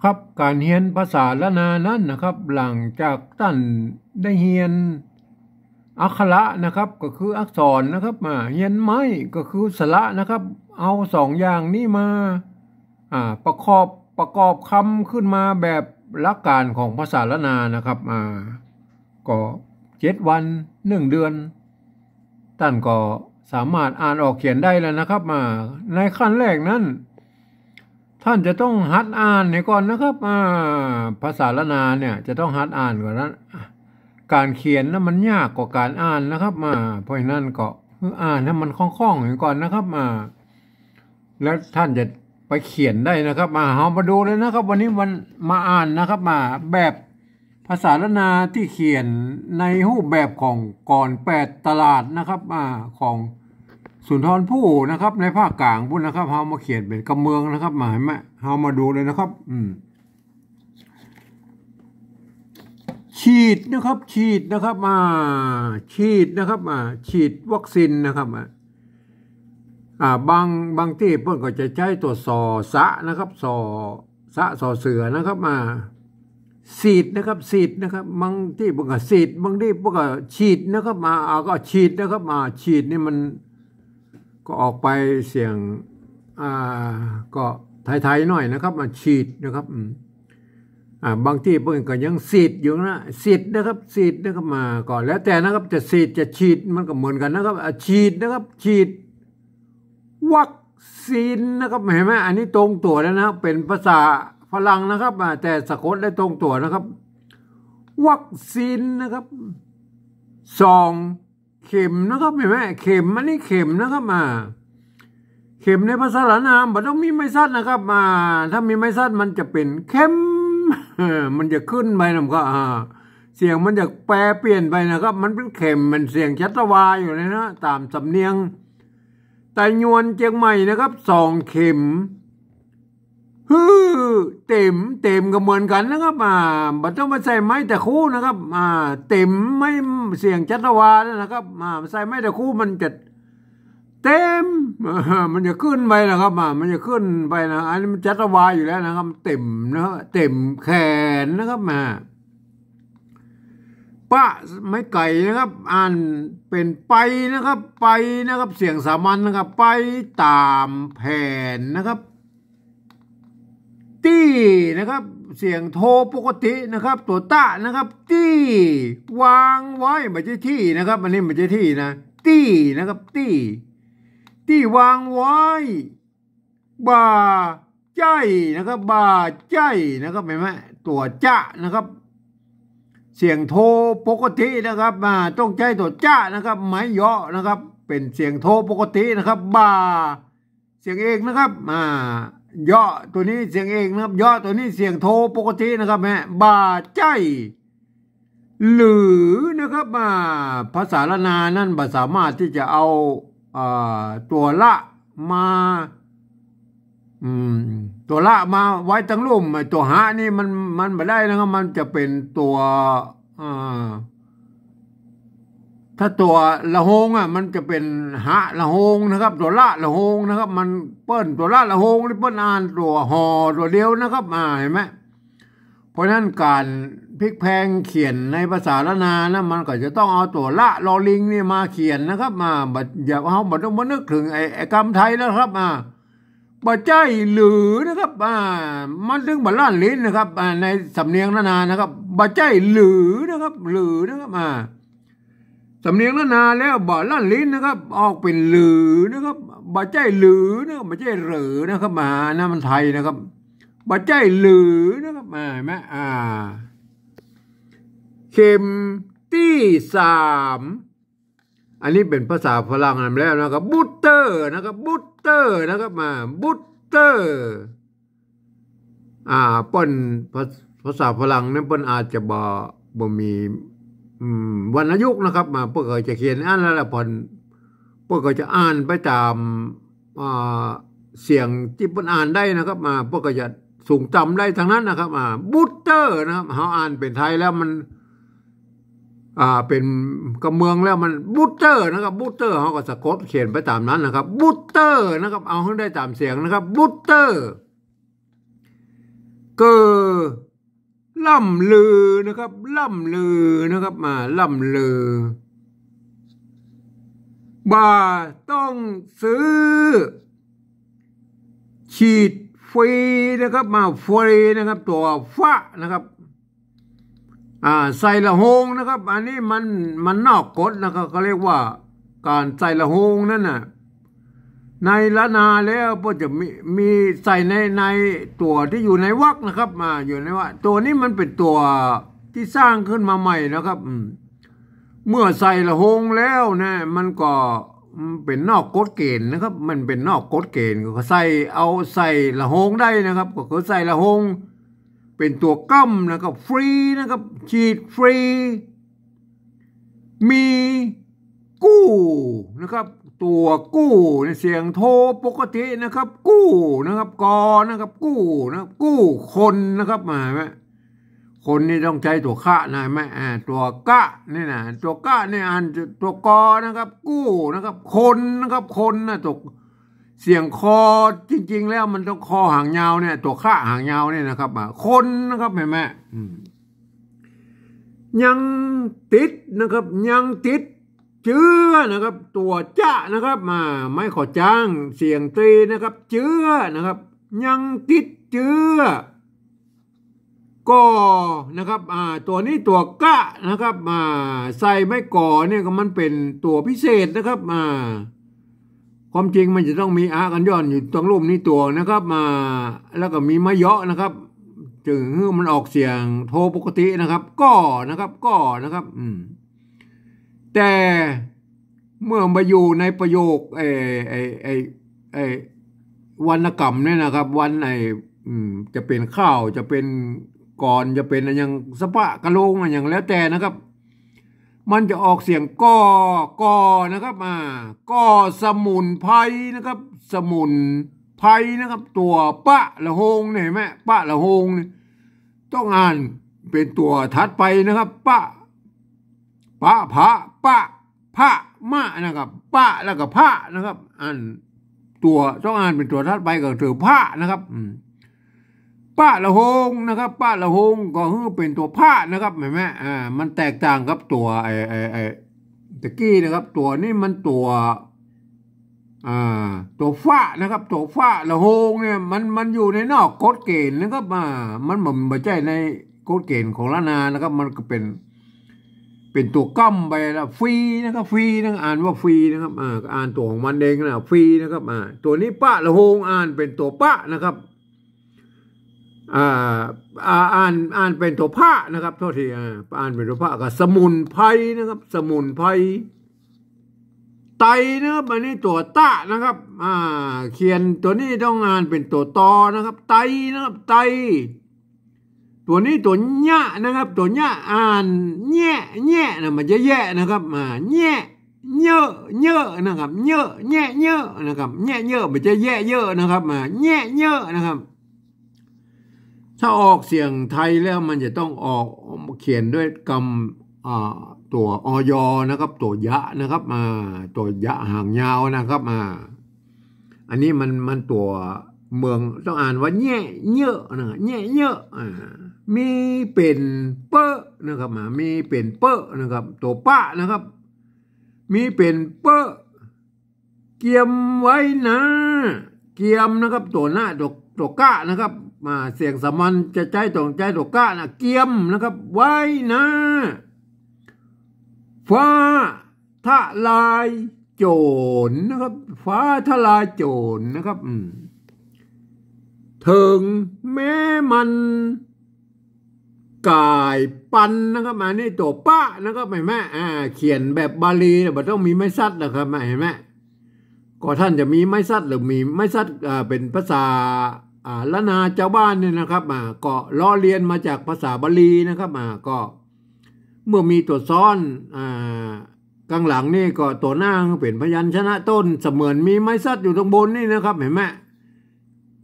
ครับการเรียนภาษาละนานั้นนะครับหลังจากท่านได้เรียนอักขระนะครับก็คืออักษรนะครับมาเรียนไม้ก็คือสระนะครับเอาสองอย่างนี้มาประกอบคำขึ้นมาแบบหลักการของภาษาละนานะครับก็7 วัน1 เดือนท่านก็สามารถอ่านออกเขียนได้แล้วนะครับในขั้นแรกนั้นท่านจะต้องหัดอ่านก่อนนะครับภาษาละนาเนี่ยจะต้องหัดอ่านก่อนนั้นการเขียนนั้นมันยากกว่าการอ่านนะครับเพราะฉะนั้นก็อ่านให้มันคล่องๆก่อนนะครับแล้วท่านจะไปเขียนได้นะครับเรามาดูเลยนะครับวันนี้วันมาอ่านนะครับแบบภาษาละนาที่เขียนในรูปแบบของก่อน8 ตลาดนะครับของสุนทรภู่นะครับในภาคกลางพุ่นนะครับเรามาเขียนเป็นกำเมืองนะครับเห็นไหมเรามาดูเลยนะครับฉีดนะครับฉีดนะครับฉีดนะครับฉีดวัคซีนนะครับบางที่เพิ่นก็จะใช้ตัวสอสะนะครับสอเสือนะครับฉีดนะครับฉีดนะครับบางที่เพิ่นก็ฉีดบางที่เพิ่นก็ฉีดนะครับก็ฉีดนะครับฉีดนี่มันก็ออกไปเสียงก็ไทยๆหน่อยนะครับฉีดนะครับบางที่เพิ่นก็ยังฉีดอยู่นะฉีดนะครับฉีดนะครับก็แล้วแต่นะครับจะฉีดจะฉีดมันก็เหมือนกันนะครับฉีดนะครับฉีดวัคซีนนะครับเห็นไหมอันนี้ตรงตัวแล้วนะเป็นภาษาฝรั่งนะครับแต่สะกดได้ตรงตัวนะครับวัคซีนนะครับ2 เข็มนะครับเห็นไหมเข็มอันนี้เข็มนะครับเข็มในภาษาละนามมันต้องมีไม้สั้นนะครับถ้ามีไม้สั้นมันจะเป็นเข็มมันจะขึ้นไปนะก็เสียงมันจะแปรเปลี่ยนไปนะครับมันเป็นเข็มมันเสียงชัตวาอยู่เลยนะตามสำเนียงไต้หวนเชียงใหม่นะครับ2 เข็มเต็มก็เหมือนกันนะครับมันต้องมาใส่ไม้แต่คู่นะครับเต็มไม่เสียงชัตวานะครับใส่ไม้แต่คู่มันจะเต็มมันจะขึ้นไปนะครับมันจะขึ้นไปนะอันนี้มันชัตวาอยู่แล้วนะครับเต็มนะเต็มแขนนะครับปะไม่ไก่นะครับอ่านเป็นไปนะครับไปนะครับเสียงสามัญนะครับไปตามแผนนะครับตี้นะครับเสียงโทปกตินะครับตัวตะนะครับตี้วางไว้ไม่ใช่ที่นะครับอันนี้ไม่ใช่ที่นะตี้นะครับตี้วางไว้บ่าใจนะครับบ่าใจนะครับเห็นไหมตัวจะนะครับเสียงโทปกตินะครับต้องใช้ตัวจ้านะครับไม้เยาะนะครับเป็นเสียงโทปกตินะครับบ่าเสียงเอกนะครับเยาะตัวนี้เสียงเอกนะครับเยาะตัวนี้เสียงโทปกตินะครับบ่าใจหรือนะครับภาษาละนานั่นสามารถที่จะเอาตัวละมาตัวละมาไว้ทั้งลุ่มตัวหะนี่มันไม่ได้นะครับมันจะเป็นตัวถ้าตัวละหงมันจะเป็นหะละหงนะครับตัวละละหงนะครับมันเปิ้นตัวละละหงนี่เปิ้นอ่านตัวหอตัวเดียวนะครับเห็นไหมเพราะฉะนั้นการพลิกแพงเขียนในภาษาละนานะมันก็จะต้องเอาตัวละลอลิงนี่มาเขียนนะครับอย่าเอาต้องมานึกถึงไอ้กรรมไทยแล้วครับบ่ใจหรือนะครับมันถึงบ่ล้านลิ้นนะครับในสำเนียงละนานะครับบ่ใจหรือนะครับหรือนะครับสำเนียงละนาแล้วบ่ล้านลิ้นนะครับออกเป็นหรือนะครับบ่ใจหรือนะครับบ่ใจหรือนะครับนั่นมันไทยนะครับบ่ใจหรือนะครับเห็นไหมเข็มที่3อันนี้เป็นภาษาฝรั่งแล้วนะครับบูตเตอร์นะครับบูตเตอร์นะครับบูตเตอร์เปิ้นภาษาฝรั่งนั้นเปิ้นอาจจะบ่มีวรรณยุกต์นะครับเปิ้นก็จะเขียนอ่านแล้วเปิ้นก็จะอ่านไปตามเสียงที่เปิ้นอ่านได้นะครับเปิ้นก็จะสูงต่ำได้ทั้งนั้นนะครับบูตเตอร์นะครับเฮาอ่านเป็นไทยแล้วมันเป็นกำเมืองแล้วมันบูตเตอร์นะครับบูตเตอร์เขาก็สะกดเขียนไปตามนั้นนะครับบูตเตอร์นะครับเอาให้ได้ตามเสียงนะครับบูตเตอร์ เกอล่ำลือนะครับล่ำลือนะครับล่ำลือบ่าต้องซื้อฉีดฟรีนะครับฟรีนะครับตัวฟ้านะครับใส่ละหงนะครับอันนี้มันนอกกฎนะครับเขาเรียกว่าการใส่ละหงนั่นน่ะในละนาแล้วก็จะมีใส่ในตัวที่อยู่ในวรรคนะครับอยู่ในว่าตัวนี้มันเป็นตัวที่สร้างขึ้นมาใหม่นะครับเมื่อใส่ละหงแล้วนะมันก็เป็นนอกกฎเกณฑ์นะครับมันเป็นนอกกฎเกณฑ์ก็ใส่ละหงได้นะครับก็คือใส่ละหงเป็นตัวกั้มนะครับฟรีนะครับฉีดฟรีมีกู้นะครับตัวกู้ในเสียงโทรปกตินะครับกู้นะครับกอนะครับกู้นะครับกู้คนนะครับไหมคนนี่ต้องใช้ตัวคะนะไหมตัวกะนี่นะตัวกะนี่ตัวกอนะครับกู้นะครับคนนะครับคนนะตัวเสียงคอจริงๆแล้วมันต้องคอหางยาวเนี่ยตัวคะหางยาวเนี่ยนะครับคนนะครับเห็นไหมยังติดนะครับยังติดเจือนะครับตัวจะนะครับไม่ขอจ้างเสียงตรีนะครับเจือนะครับยังติดเจือก่อนะครับตัวนี้ตัวกะนะครับใส่ไม่ก่อเนี่ยก็มันเป็นตัวพิเศษนะครับความจริงมันจะต้องมีกันย้อนอยู่ตรงรูปนี้ตัวนะครับแล้วก็มีมะเยาะนะครับจึงมันออกเสียงโทปกตินะครับก่อนะครับแต่เมื่อมาอยู่ในประโยควรรณกรรมเนี่ยนะครับวันจะเป็นข้าวจะเป็นก่อนจะเป็นอย่างสปะกะโลงอย่างแล้วแต่นะครับมันจะออกเสียงกอนะครับกอสมุนไพรนะครับสมุนไพรนะครับตัวปะละหงเนี่ยเห็นไหมปะละหงต้องอ่านเป็นตัวถัดไปนะครับปะพระมะนะครับปะแล้วก็พระนะครับตัวต้องอ่านเป็นตัวถัดไปก็คือพระนะครับปะละหงนะครับปะละหงก็คือเป็นตัวพระนะครับเห็นไหมมันแตกต่างกับตัวตะกี้นะครับตัวนี้มันตัวฟ้านะครับตัวฟ้าละหงเนี่ยมันอยู่ในนอกกฎเกณฑ์นะครับมันไม่ใช่ในกฎเกณฑ์ของละนานะครับมันก็เป็นตัวกั้มไปแล้วฟรีนะครับฟรีนะอ่านว่าฟรีนะครับอ่านตัวของมันเองนะฟรีนะครับตัวนี้ปะละหงอ่านเป็นตัวปะนะครับอ่านเป็นตัวพระนะครับโทษทีอ่านเป็นตัวพระกับสมุนไพรนะครับสมุนไพรไตนะครับอันนี้ตัวตะนะครับเขียนตัวนี้ต้องอ่านเป็นตัวตอนะครับไตนะครับไตตัวนี้ตัวญะนะครับตัวญะอ่านแง่นะมันจะแย่นะครับแง่เยอะนะครับเยอะแง่เยอะนะครับแง่เยอะมันจะแย่เยอะนะครับแง่เยอะนะครับถ้าออกเสียงไทยแล้วมันจะต้องออกเขียนด้วยกำตัวอยนะครับตัวยะนะครับตัวยะหางยาวนะครับอันนี้มันตัวเมืองต้องอ่านว่าแง่เยอะนะแง่เยอะมีเป็นเปอะนะครับมีเป็นเปอะนะครับตัวปะนะครับมีเป็นเปอะเกียมไว้นะเกียมนะครับตัวหน้าตัวกะนะครับเสียงสามัญจะใจตัวกะนะเกียมนะครับไว้นะฟ้าทลายโจรนะครับฟ้าทลายโจรนะครับถึงแม้มันกายปันนะครับนี่ตัวป้านะครับเห็นไหมเขียนแบบบาลีแต่ต้องมีไม้ซัดนะครับเห็นไหมก็ท่านจะมีไม้ซัดหรือมีไม้ซัดเป็นภาษาละนาเจ้าบ้านเนี่ยนะครับก็ล้อเลียนมาจากภาษาบาลีนะครับก็เมื่อมีตัวซ้อนกลางหลังนี่ก็ตัวหน้าเป็นพยัญชนะต้นเสมือนมีไม้ซัดอยู่ตรงบนนี่นะครับเห็นไหม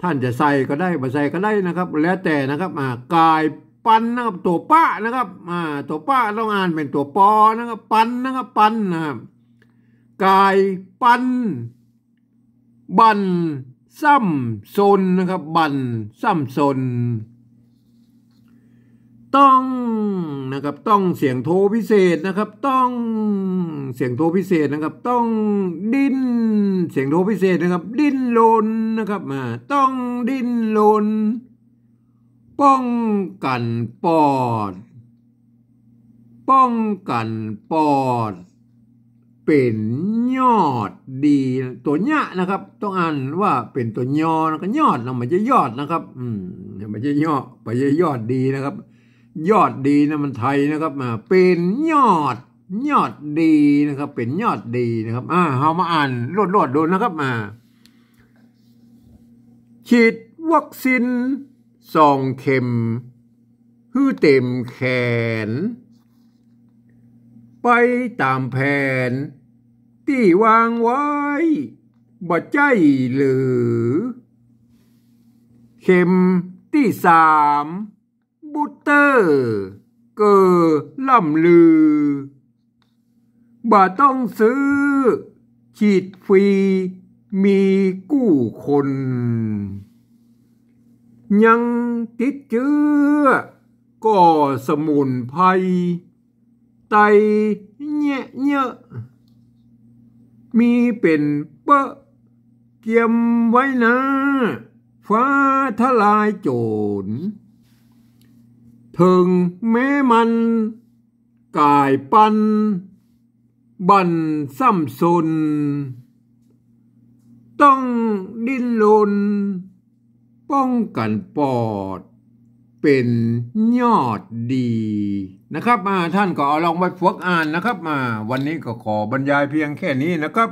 ท่านจะใส่ก็ได้ไม่ใส่ก็ได้นะครับแล้วแต่นะครับกายปันนะครับตัวป้านะครับตัวป้าต้องอ่านเป็นตัวปอนะครับปันนะครับปันนะครับกายปันบันซ้ำซนนะครับบันซ้ำซน ต้องนะครับต้องเสียงโทพิเศษนะครับต้องเสียงโทพิเศษนะครับต้องดิ้นเสียงโทพิเศษนะครับดิ้นรนนะครับต้องดิ้นรนป้องกันปอดป้องกันปอดเป็นยอดดีตัวเนี้ยนะครับต้องอ่านว่าเป็นตัวยอแล้วก็ยอดนะมันจะยอดนะครับมันจะยอดไปยอดดีนะครับยอดดีนะมันไทยนะครับเป็นยอดดีนะครับเป็นยอดดีนะครับเรามาอ่านรวดๆดูนะครับฉีดวัคซีน2 เข็มฮื้อเต็มแขนไปตามแผนที่วางไว้บ่ใจหรือเข็มที่3บูสเตอร์เกอล่ำลือบ่ต้องซื้อฉีดฟรีมีกู้คนยังติดเชื้อก็สมุนไพรไตแเยอะมีเป็นเปะเกียมไว้นะฟ้าทลายโจรถึงแม้มันกายปันบันซ้ำซนต้องดิ้นรนป้องกันปอดเป็นยอดดีนะครับท่านก็เอาลองไปฝึกอ่านนะครับวันนี้ก็ขอบรรยายเพียงแค่นี้นะครับ